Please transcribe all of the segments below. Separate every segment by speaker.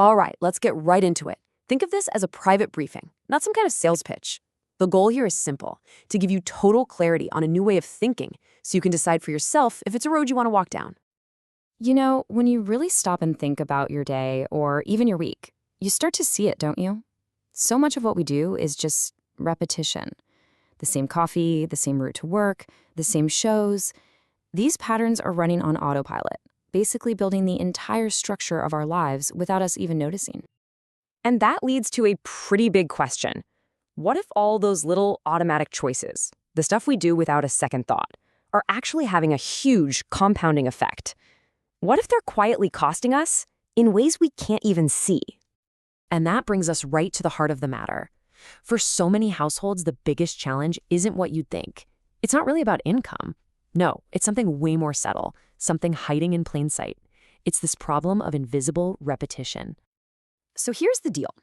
Speaker 1: All right, let's get right into it. Think of this as a private briefing, not some kind of sales pitch. The goal here is simple, to give you total clarity on a new way of thinking so you can decide for yourself if it's a road you want to walk down.
Speaker 2: You know, when you really stop and think about your day or even your week, you start to see it, don't you? So much of what we do is just repetition. The same coffee, the same route to work, the same shows. These patterns are running on autopilot, basically building the entire structure of our lives without us even noticing.
Speaker 1: And that leads to a pretty big question. What if all those little automatic choices, the stuff we do without a second thought, are actually having a huge compounding effect? What if they're quietly costing us in ways we can't even see? And that brings us right to the heart of the matter. For so many households, the biggest challenge isn't what you'd think. It's not really about income. No, it's something way more subtle, something hiding in plain sight. It's this problem of invisible repetition. So here's the deal.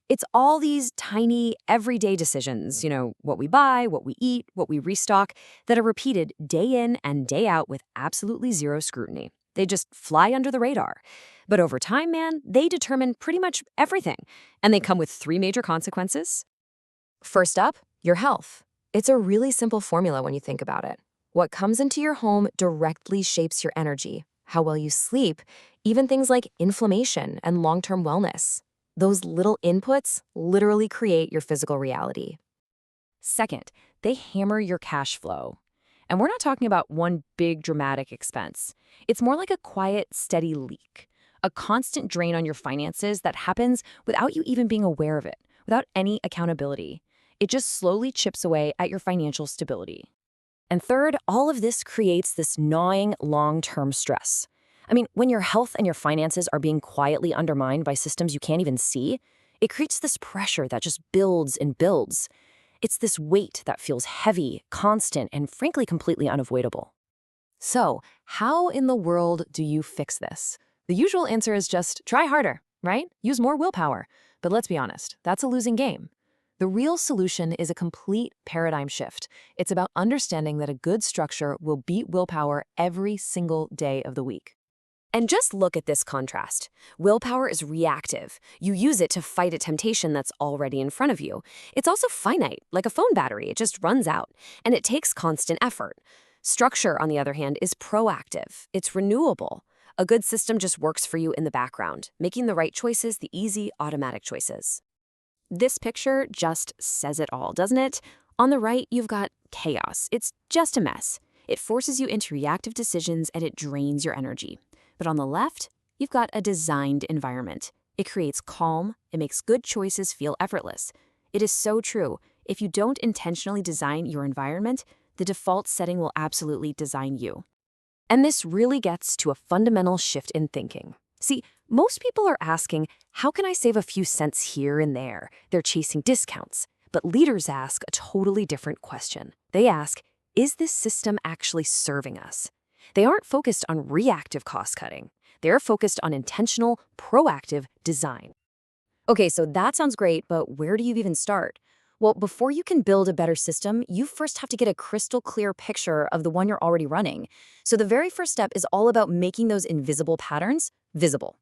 Speaker 1: It's all these tiny, everyday decisions, what we buy, what we eat, what we restock, that are repeated day in and day out with absolutely zero scrutiny. They just fly under the radar. But over time, man, they determine pretty much everything. And they come with three major consequences. First up, your health. It's a really simple formula when you think about it. What comes into your home directly shapes your energy, how well you sleep, even things like inflammation and long-term wellness. Those little inputs literally create your physical reality. Second, they hammer your cash flow. And we're not talking about one big dramatic expense. It's more like a quiet, steady leak, a constant drain on your finances that happens without you even being aware of it, without any accountability. It just slowly chips away at your financial stability. And third, all of this creates this gnawing, long-term stress. I mean, when your health and your finances are being quietly undermined by systems you can't even see, it creates this pressure that just builds and builds. It's this weight that feels heavy, constant, and frankly completely unavoidable. So, how in the world do you fix this? The usual answer is just try harder, right? Use more willpower. But let's be honest, that's a losing game. The real solution is a complete paradigm shift. It's about understanding that a good structure will beat willpower every single day of the week. And just look at this contrast. Willpower is reactive. You use it to fight a temptation that's already in front of you. It's also finite, like a phone battery. It just runs out, and it takes constant effort. Structure, on the other hand, is proactive. It's renewable. A good system just works for you in the background, making the right choices the easy, automatic choices. This picture just says it all, doesn't it? On the right, you've got chaos. It's just a mess. It forces you into reactive decisions, and it drains your energy. But on the left, you've got a designed environment. It creates calm. It makes good choices feel effortless. It is so true. If you don't intentionally design your environment, the default setting will absolutely design you. And this really gets to a fundamental shift in thinking. See, most people are asking, how can I save a few cents here and there? They're chasing discounts. But leaders ask a totally different question. They ask, is this system actually serving us? They aren't focused on reactive cost-cutting. They're focused on intentional, proactive design. Okay, so that sounds great, but where do you even start? Well, before you can build a better system, you first have to get a crystal clear picture of the one you're already running. So the very first step is all about making those invisible patterns visible.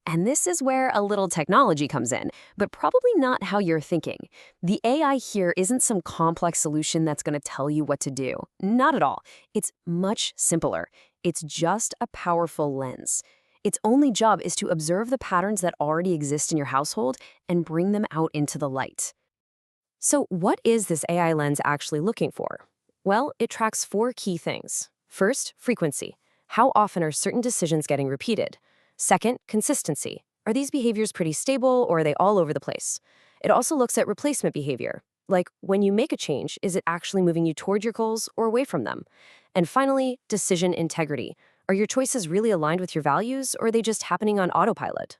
Speaker 1: And this is where a little technology comes in, but probably not how you're thinking. The AI here isn't some complex solution that's going to tell you what to do. Not at all. It's much simpler. It's just a powerful lens. Its only job is to observe the patterns that already exist in your household and bring them out into the light. So what is this AI lens actually looking for? Well, it tracks 4 key things. First, frequency. How often are certain decisions getting repeated? Second, consistency. Are these behaviors pretty stable, or are they all over the place? It also looks at replacement behavior. Like, when you make a change, is it actually moving you toward your goals or away from them? And finally, decision integrity. Are your choices really aligned with your values, or are they just happening on autopilot?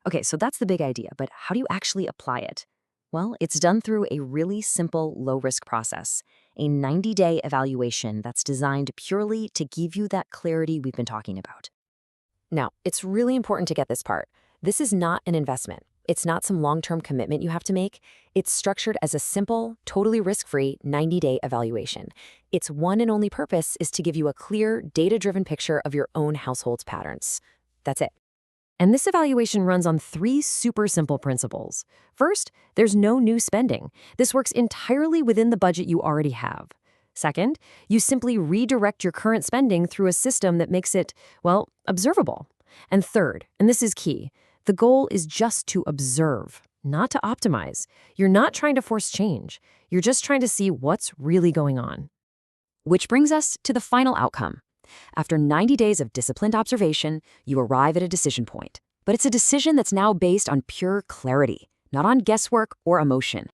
Speaker 1: Okay, so that's the big idea, but how do you actually apply it? Well, it's done through a really simple, low-risk process, a 90-day evaluation that's designed purely to give you that clarity we've been talking about. Now, it's really important to get this part. This is not an investment. It's not some long-term commitment you have to make. It's structured as a simple, totally risk-free 90-day evaluation. Its one and only purpose is to give you a clear, data-driven picture of your own household's patterns. That's it. And this evaluation runs on 3 super simple principles. First, there's no new spending. This works entirely within the budget you already have. Second, you simply redirect your current spending through a system that makes it, well, observable. And third, and this is key, the goal is just to observe, not to optimize. You're not trying to force change. You're just trying to see what's really going on.
Speaker 2: Which brings us to the final outcome. After 90 days of disciplined observation, you arrive at a decision point. But it's a decision that's now based on pure clarity, not on guesswork or emotion.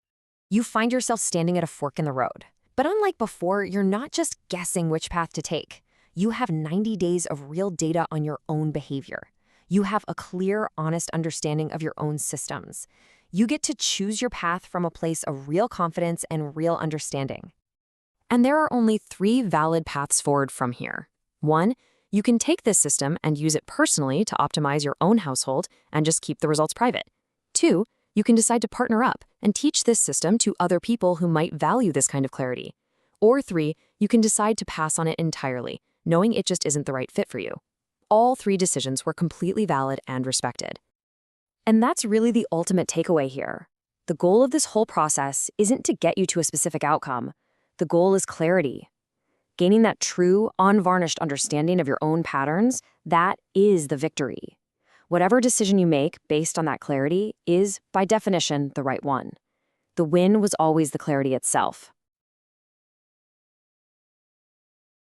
Speaker 1: You find yourself standing at a fork in the road. But unlike before, you're not just guessing which path to take. You have 90 days of real data on your own behavior. You have a clear, honest understanding of your own systems. You get to choose your path from a place of real confidence and real understanding.
Speaker 2: And there are only 3 valid paths forward from here. 1, you can take this system and use it personally to optimize your own household and just keep the results private. 2, you can decide to partner up and teach this system to other people who might value this kind of clarity. Or 3, you can decide to pass on it entirely, knowing it just isn't the right fit for you. All 3 decisions were completely valid and respected.
Speaker 1: And that's really the ultimate takeaway here. The goal of this whole process isn't to get you to a specific outcome. The goal is clarity. Gaining that true, unvarnished understanding of your own patterns, that is the victory. Whatever decision you make based on that clarity is, by definition, the right one. The win was always the clarity itself.